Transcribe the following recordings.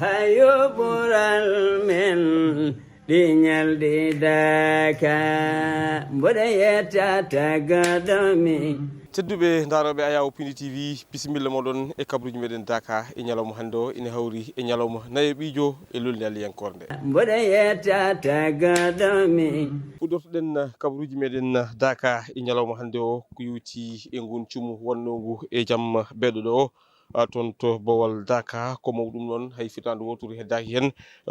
hayo ɓural men ɗi ñalɗi daka mboɗo yettata gaɗomi tedduɓe daroɓe Ayaw Pindi TV bisimilla moɗon e kabruji meɗen Daka e ñalawma hande o ina hawri e ñalawma nayo ɓiijo e lolni Aliyankore nde mboɗo yettata gaɗomi fuɗɗortoɗen kabruji meɗen Daka e ñalawma hande o ko yowti e ngun cumu wonnogu e jamma beɗo ɗo toon to Bawol Daka ko mawɗum noon hay fitandu wotoru heddaki hen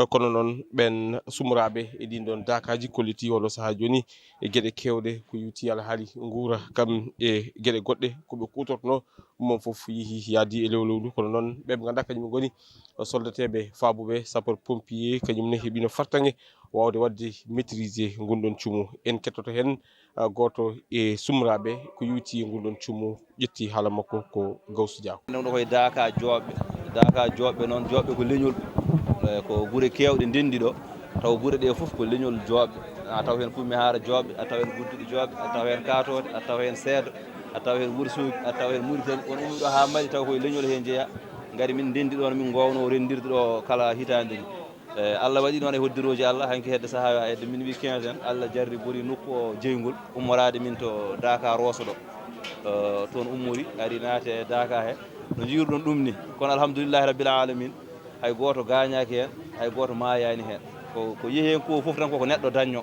kono noon ɓen sumraɓe e ɗin ɗon Dakaji kolliti oɗo saaha joni e gueɗe kewɗe ko yowti alhaali guura kam e gueɗe goɗɗe koɓe kutortono ɗum foof yeehi yaadi e lewlewlu kono noon ɓe ganduɗa kañum goni soldateɓe faaboɓe sapeur pompier kañumne heeɓino fartague wawde wadde maîtriser gunɗon cuumu en kettoto hen goto e sumraɓe ko yowti e gunɗon cuumu ƴetti haala makko ko Gawsu Dia. ɗo koye Daka jooɓɓe noon jooɓɓe ko leñol ko guure kewɗe ndendi ɗo taw guure ɗe foof ko leñol jooɓɓe a taw hen Fummi Haara jooɓɓe a taw hen Guddiɗo jooɓɓe a taw hen Katode a taw hen Seedo a taw hen Wourossogui a taw hen Mauritanie won ummi ɗo ha Mali taw koye leñol he jeeya gari min ndendi ɗon min gowno rendirde ɗo kala hitande ni Allah waɗi noon e hoddiroji Allah hanki hedde saaha hedde minuit 15 en Allah jarri ɓori nokku o jeygol ummorade min to Daka Rosso ɗo toon ummori ari naate e Daka he no jiiruɗon ɗum ni kono alhamdoulillahi rabbil alamin hay goto gañaki hen hay goto mayani hen ko yeehi hen ko foof tan koko neɗɗo dañño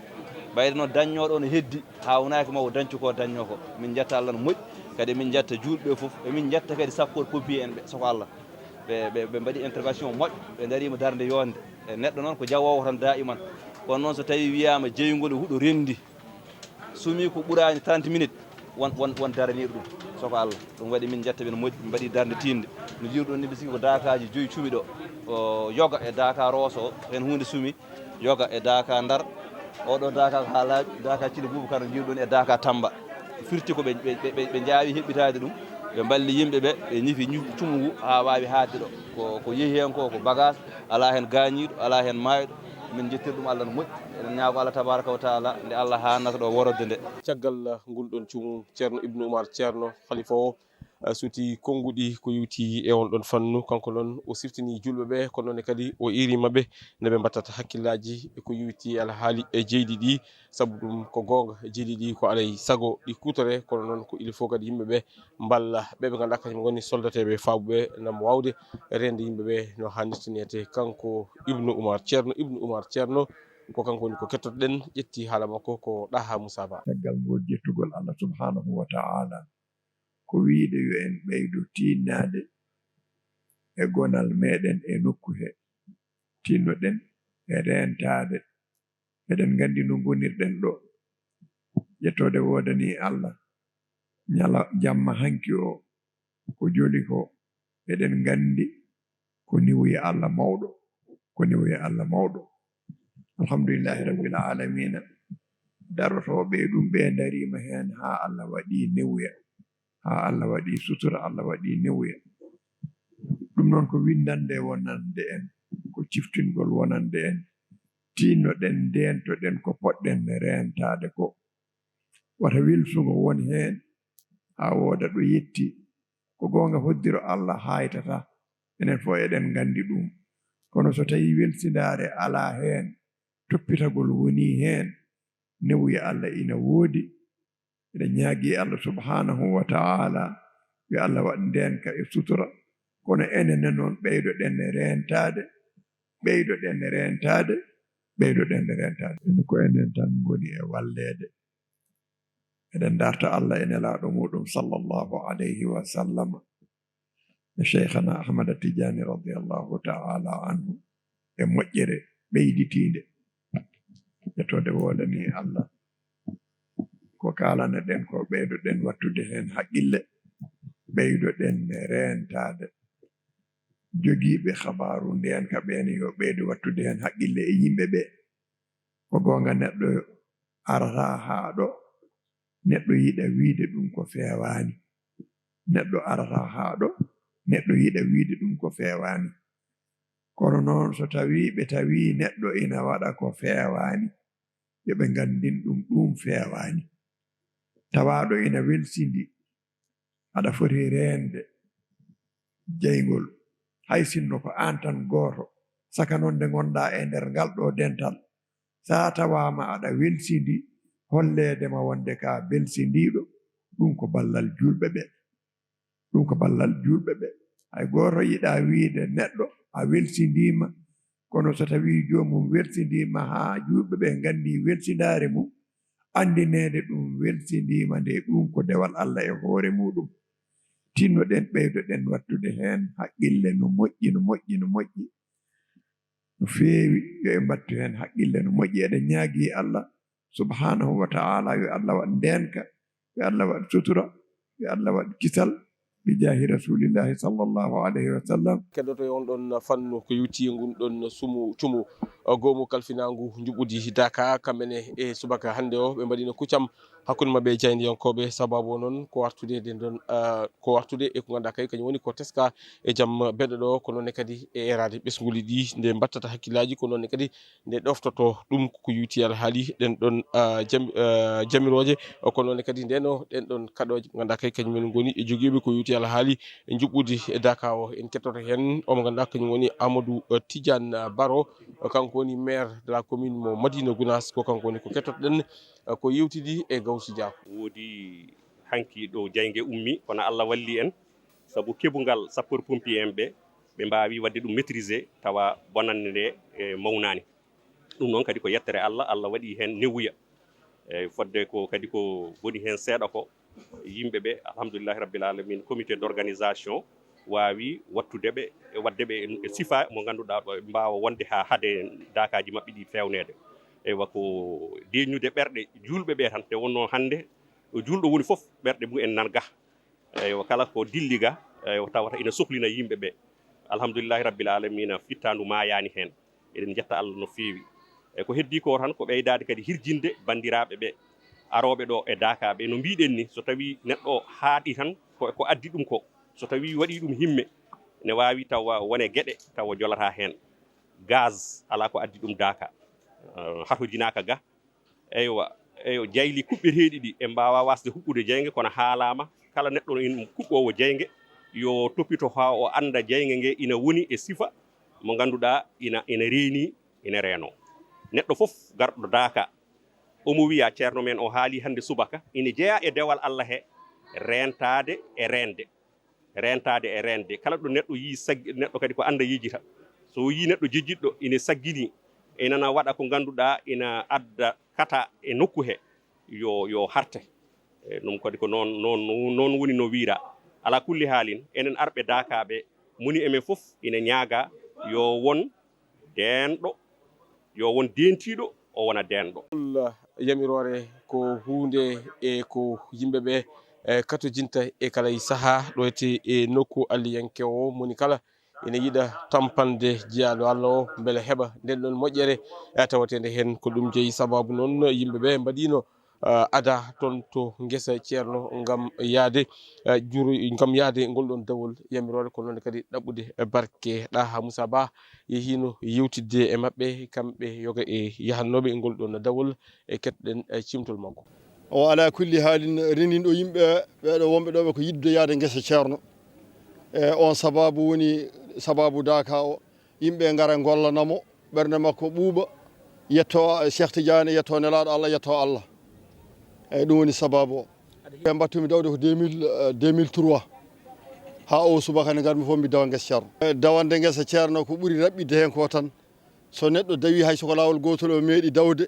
ɓayde noon daññoɗo no heddi ha wonaki mawo dañcu ko dañño ko min jetta Allah no moƴƴi kadi min jetta julɓe foof emin jetta kadi sapeur pompier en ɓe soko Allah ɓe mbaɗi intervention moƴƴo ɓe darima darde yonde e neɗɗo noon ko jawowo tan daiman kono noon so tawi wiyama jeeygol e huuɗo rendi sumi ko ɓuurani 30 minutes won daraniɗo ɗum soko Allah ɗum waɗi min jetta ɓe no moƴƴi mbaɗi darde tinde no jiruɗon ni bisiki ko Dakaji 5 cumi ɗo yoga e Daka Rosso hen hunde sumi yoga e Daka Ndar oɗo Daka ko ha laaɓi Daka Thilo Boubacar no jiruɗon e Daka Tamba firti ko ɓe jaawi heɓɓitade ɗum ɓe balli yimɓeɓe ɓe ñifi cumu ngu ha wawi hadde ɗo ko yeehi hen ko bagage ala hen gañiɗo ala hen mayɗo min jettir ɗum Allah no moƴƴi eɗen ñaago Allah tabaraka wa taala nde Allah hannata ɗo worode nde caggal ngulɗon cuumu ceerno Ibnu Oumar ceerno khalifa o suuti konnguɗi ko yowti e on ɗon fannu kanko noon o siftini julɓeɓe kono noon kadi o irimaɓe nde ɓe mbattata hakkillaji ko yowti alhaali e jeydi ɗi saabu ɗum ko gonga jeydi ɗi ko alay saago ɗi kutore kono noon ko il faut kadi yimɓeɓe balla ɓeɓe ganduɗa kañum goni soldateɓe faaboɓe nam wawde rende yimɓeɓe no hannirtinete kanko Ibnu Oumar ceerno ko kanko woni ko kettotoɗen ƴetti haala makko ko Ɗaha Moussa Ba. caggal ngol jettugol Allah subhanahu wa ta'ala ko wiide yo en ɓeydo tinnade e gonal meɗen e nokku he tinnoɗen e rentade eɗen gandi no gonirɗen ɗo ƴettode wodani Allah ñala jamma hanki o ko joli ko eɗen gandi ko niwoyi Allah mawɗo alhamdulillahi rabbil alamina darotoɓe ɗum ɓe darima hen ha Allah waɗi newuya ha Allah waɗi sutura Allah waɗi newuya ɗum noon ko windande wonande en ko ciftingol wonande en tinnoɗen ndentoɗen ko poɗɗen rentade ko wata wilsugo woni hen ha woda ɗo yetti ko gonga hoddiro Allah haytata enen fof eɗen gandi ɗum kono so tawi welsidare ala hen toppitagol woni hen newuya Allah ina woodi eɗen ñaagui Allah subhanahu wa ta'ala yo Allah waɗ ndenka e sutura kono enenne noon ɓeydoɗen rentade ene ko enen tan goni e wallede eɗen darta Allah e nelaɗo muɗum sallallahu alayhi wa sallam e cheikhana Ahmada Tidiane radiallahu ta'ala anhu e moƴƴere ɓeyditinde ƴettode wodani Allah ko kalana ɗen ko ɓeydoɗen wattude hen haqqille ɓeydoɗen rentade jogiiɓe habaru nden ka ɓene yo ɓeydo wattude hen haqqille e yimɓe ɓe ko gonga neɗɗo arata ha ɗo neɗɗo yiɗa wiide ɗum ko fewani kono noon so tawi ɓe tawi neɗɗo ina waɗa ko fewani yoɓe gandin ɗum fewani tawaɗo ina welsidi aɗa foti rende jeygol hay sinno ko an tan gooto saka noon nde gonɗa e nder ngal ɗo dental sa tawama aɗa welsidi holledema wonde ka belsindiɗo ɗum ko ballal julɓe ɓe ɗum ko ballal julɓe ɓe hay goto yiɗa wiide neɗɗo a welsindima kono so tawi jomum welsindima ha julɓe ɓe gandi welsidare mum andinede ɗum welsindima nde ɗum ko dewal Allah e hoore muɗum tinnoɗen ɓeydoɗen wattude hen haqqille no moƴƴi no moƴƴi no moƴƴi no feewi yo e mbattu hen haqqille no moƴƴi eɗen ñaagui Allah subhanahu wa ta'ala yo Allah waɗ ndenka yo Allah waɗ sutura yo Allah waɗ kisal bijahi rasulillahi sallllahu alayhi wa sallam keddoto e on ɗon fannu ko yutti ngun ɗon cumu gomu kalfinangu juɓɓudi Daka kamɓene e subaka hannde o ɓe mbaɗino kuccam hakkude mabɓe e jayndiyankoɓe sababu noon ko wartude den ɗon ko wartude e ko ganduɗa kay kañum woni ko teska e jaam beɗɗo ɗo ko noonne kadi e erade ɓesguli ɗi nde battata hakkillaji ko noonne kadi nde ɗoftoto ɗum ko yutti alhaali ɗen ɗon jamiroje ko noonne kadi ndeno ɗen ɗon kaɗoje ganduɗa kay kañumen goni e joguiɓe ko yutti alhaali e juɓɓudi Daka o en kettoto hen omo ganduɗa kañum woni Amadou Tidiane Baro kanko woni maire de la commune mo Madina Gounass ko kanko woni ko kettotoɗen ko yewtidi e Gawsi Dia woodi hanki ɗo jayge ummi kono Allah walli en sabu keɓugal sapeur pompier en ɓe mbawi wadde ɗum maîtriser tawa bonande nde e mawnani ɗum noon kadi ko yettere Allah waɗi hen newuya e fodde ko kadi ko woni hen seeɗa ko yimɓeɓe alhamdulillahi rabbil alamin comité d'organisation wawi wattudeɓe e waddeɓe e sifa mo ganduɗa ɗo mbawa wonde ha haade dakaji mabɓe ɗi fewnede eywa ko deñude ɓerɗe julɓeɓe tan te wonno hande julɗo woni foof ɓerɗe mum en nan ga eywa kala ko dilli ga tawata ina sohlina yimɓeɓe alhamdulillahi rabbil alamina fittandu mayani hen eɗen jetta Allah no fewi e ko heddi ko tan ko ɓeydade kadi hirjinde bandiraɓe ɓe aroɓe ɗo e Daka ɓe no mbiɗen ni so tawi neɗɗo haaɗi tan ko addi ɗum ko so tawi waɗi ɗum himme ne wawi tawa wone gueɗe tawa jolata hen gaz ala ko addi ɗum Daka hatojinaka ga eywa jayli kuɓɓeteɗi ɗi e mbawa wasde huɓɓude jeyge kono haalama kala neɗɗo in kuɓɓowo jeyge yo toppito ha o anda jeyge nge ina woni e sifa mo ganduɗa ina reeni ina reeno neɗɗo foof garɗo Daka omo wiya ceerno men o haali hande subaka ina jeeya e dewal Allah he rentade e rende kala ɗo neɗɗo yi saggi neɗɗo kadi ko anda yijita so yi neɗɗo jejjitɗo ina saggini inana waɗa ko ganduɗa ina adda kata e nokku he yo harte ɗum kadi ko noon woni no wiira ala kulli haalin enen arɓe Dakaɓe moni emen foof ina ñaaga yo won denɗo yo won dentiɗo o wona denɗo yamirore ko hunde e ko yimɓeɓe katojinta e kala saaha ɗo e nokku alliyankewo moni kala ina yiɗa tampande jiyaɗo Allah o beele heɓa nden ɗon moƴƴere tawatede hen ko ɗum jeeyi sababu noon yimɓeɓe mbaɗino ada toon to guesa ceerno gam yaade gam yaade ngol ɗon dawol yamirore ko noon kadi ɗaɓɓude barke ɗa Moussa Ba yehino yewtidde e mabɓe kamɓe yoga e yahannoɓe e ngol ɗon dawol e kettoɗen cimtol makko o ala kulli haalin reninɗo yimɓe ɓeɗo wonɓe ɗoɓe ko yidde yaade guesa ceerno e on sababu woni sababu Daka o yimɓe gara gollanamo ɓernde makko ɓuuɓa yetto Cheikh Tidiane yetto nelaɗo Allah yetto Allah eyyi ɗum woni sababu o ɓe mbattumi dawde ko 2003 ha o subaka nde garmi fof mi dawa guesa ceerno dawande guesa ceerno ko ɓuuri raɓɓidde hen ko tan so neɗɗo dawi hay soko lawol gotol o meeɗi dawde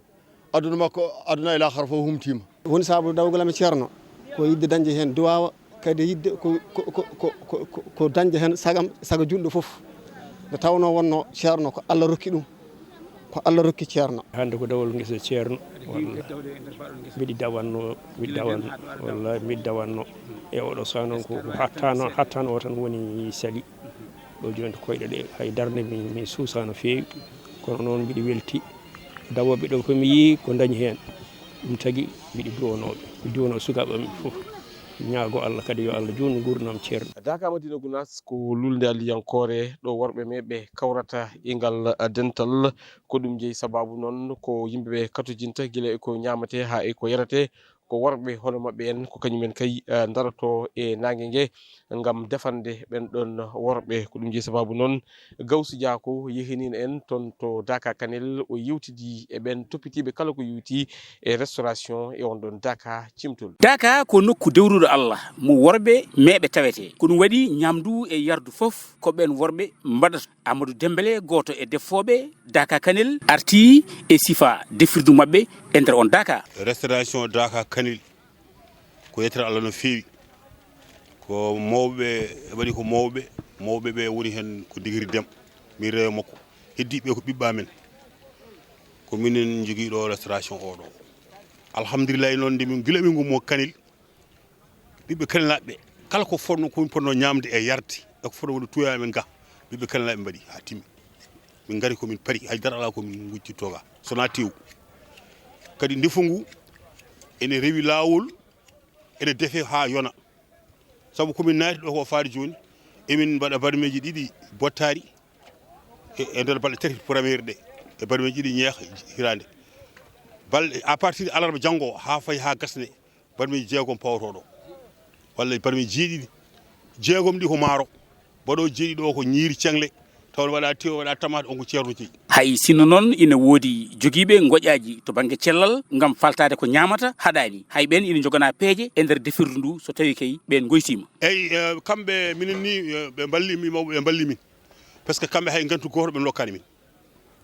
aduna makko aduna e lahara fof humtima woni sababu dawgalami ceerno ko yidde dañde hen duwawa kadi yidde ko dañde hen saga julɗo foof nde tawno wonno ceerno ko Allah rokki ɗum ko Allah rokki ceerno hande ko dawol guesa ceerno mbiɗi dawanno wallahi mbiɗi dawanno e oɗo saha noon ko hattano o tan woni sali ɗo joni to koyɗe ɗe hay darde mi suusa no fewi kono noon mbiɗi welti dawoɓe ɗo komi yi ko dañi hen ɗum tagui mbiɗi duwono sukaɓami foof ñaago Allah kadi yo Allah joni gurnam ceerno Daka Madina Gounass ko lulde alliyankore ɗo worɓe meɓe kawrata e ngal dental ko ɗum jeeyi sababu noon ko yimɓeɓe katojinta guila e ko ñamate ha e ko yarate ko worɓe hono maɓɓe en ko kañumen kay daroto e nangue ngue ngam defande ɓen ɗon worɓe ko ɗum jeeyi sababu noon Gawsu Diako yehinina en toon to Daka Kanel o yewtidi e ɓen toppitiɓe kala ko yewti e restauration e on ɗon Daka Cimtol. Daka ko nokku dewruɗo Allah mo worɓe meɓe tawete ko ɗum waɗi ñamdu e yardu fof ko ɓen worɓe mbaɗata. Amadou Dembélé goto e defoɓe Daka Kanel arti e sifa defirdu mabɓe e nder on Daka. Restauration Daka Kanel ko yettata Allah no feewi ko mawɓe waɗi ko mawɓe ɓe woni hen ko digiri dem mi rewa makko heddiɓe ko ɓiɓɓa men ko minen joguiɗo restauration oɗo alhamdulillahi noon nde min guila min gummo Kanel ɓiɓɓe Kanelaɓe kala ko fonno komin ponno ñamde e yarde e ko fonno woni tuya men ga ɓiɓɓe Kanelaɓe mbaɗi ha timmi min gari komin paari haydara ala komin guccitto ga sona tew kadi ndefu ngu ene rewi lawol ene defe ha yona saabu komin naati ɗo ko faade joni emin mbaɗa barmeji ɗiɗi bottari e nder balɗe tati premiére ɗe e barmeji ɗiɗi ñeeha hirande balɗe à partir de alarba janggo ha fayi ha gasne barmeji jeegom pawotoɗo walla barmeji jeeɗiɗi jeegom ɗi ko maaro mbaɗo jeeɗiɗi o ko ñiiri cengle taw waɗa tew waɗa tamate on ko ceerno jeeyi hay sinno noon ina woodi jogiiɓe goƴaji to banggue cellal ngam faltade ko ñamata haɗani hay ɓen ina jogana peeje e nder defirdu ndu so tawi kay ɓen goytima eyyi kamɓe minen ni ɓe ballimi mawɓe ɓe balli min par ce que kamɓe hay gantu goto ɓe dokkani min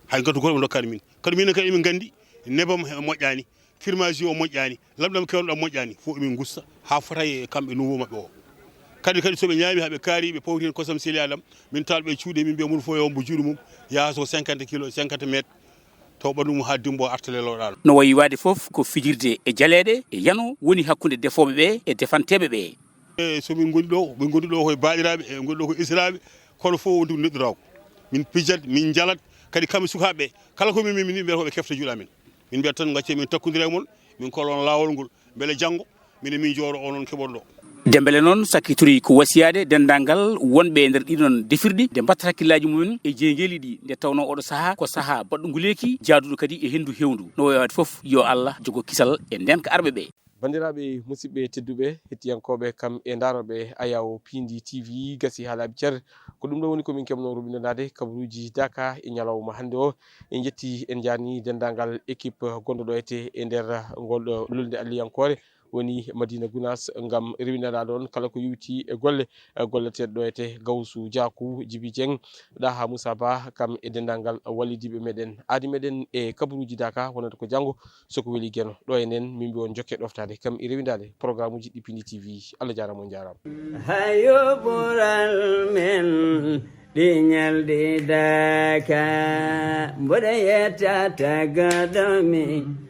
hay gantu goto ɓe dokkani min kadi minen kadi emin gandi nebam moƴƴani firmage o moƴƴani lamɗam kewnoɗam moƴƴani fof emin gusta ha fota e kamɓe nouveau mabɓe o kadi soɓe ñaami haɓe kaari ɓe pawti hen kosam seli alam min talɓe cuuɗe min mbiya mum fof yo mbo juuɗe mum yaha so 50 kilos 50 métre taw ɓandu mum ha dimbo arteleloɗalo no wayi wade foof ko fijirde e jaleɗe e yano woni hakkude defoɓe ɓe e defanteɓe ɓe e somin goni ɗo koye baɗiraɓe e goni ɗo ko isiraɓe kono fof wonti neɗɗorako min pijat min jalat kadi kamɓe sukaɓeɓe kala komin min mbiyata koɓe kefta juuɗa men min mbiyata tan gacce min takkodira e mon min kolon lawol ngol beele janggo minen min jooɗo onon keɓoɗo ɗo Dembélé noon sakkitori ko wasiyade dendalngal wonɓe e nder ɗiɗon defirɗi nde mbatta hakkillaji mumen e jeegueli ɗi nde tawno oɗo saaha ko saaha baɗɗo nguleki jaaduɗo kadi e hendu hewndu no wawi wade foof yo Allah jogo kisal e ndenka arɓe ɓe bandiraɓe musidɓe tedduɓe hettiyankoɓe kam e daroɓe Ayaw Pindi TV gasi haalaɓe ceer ko ɗum ɗo woni komin kemno rubinanade kabaruji Daka e ñalawma hande o en jetti en jarni dendagal équipe gonɗo ɗo e nder ngol lolde alliyankore woni Madina Gounass ngam rewinana ɗon kala ko yewti e golle golleteɗo ɗo ete Gawsu Diakou Djiby Dieng Daha Moussa Ba kam e dendagal wallidiɓe meɗen aadi meɗen e kabaruji Daka wonata ko janggo soko weeli gueno ɗo enen min mbi on jokke ɗoftade kam e rewindade programme uji ɗi Pindi TV Allah jarama on jarama hayo ɓural men ɗi ñalɗi Daka mboɗo yetta tagaɗomi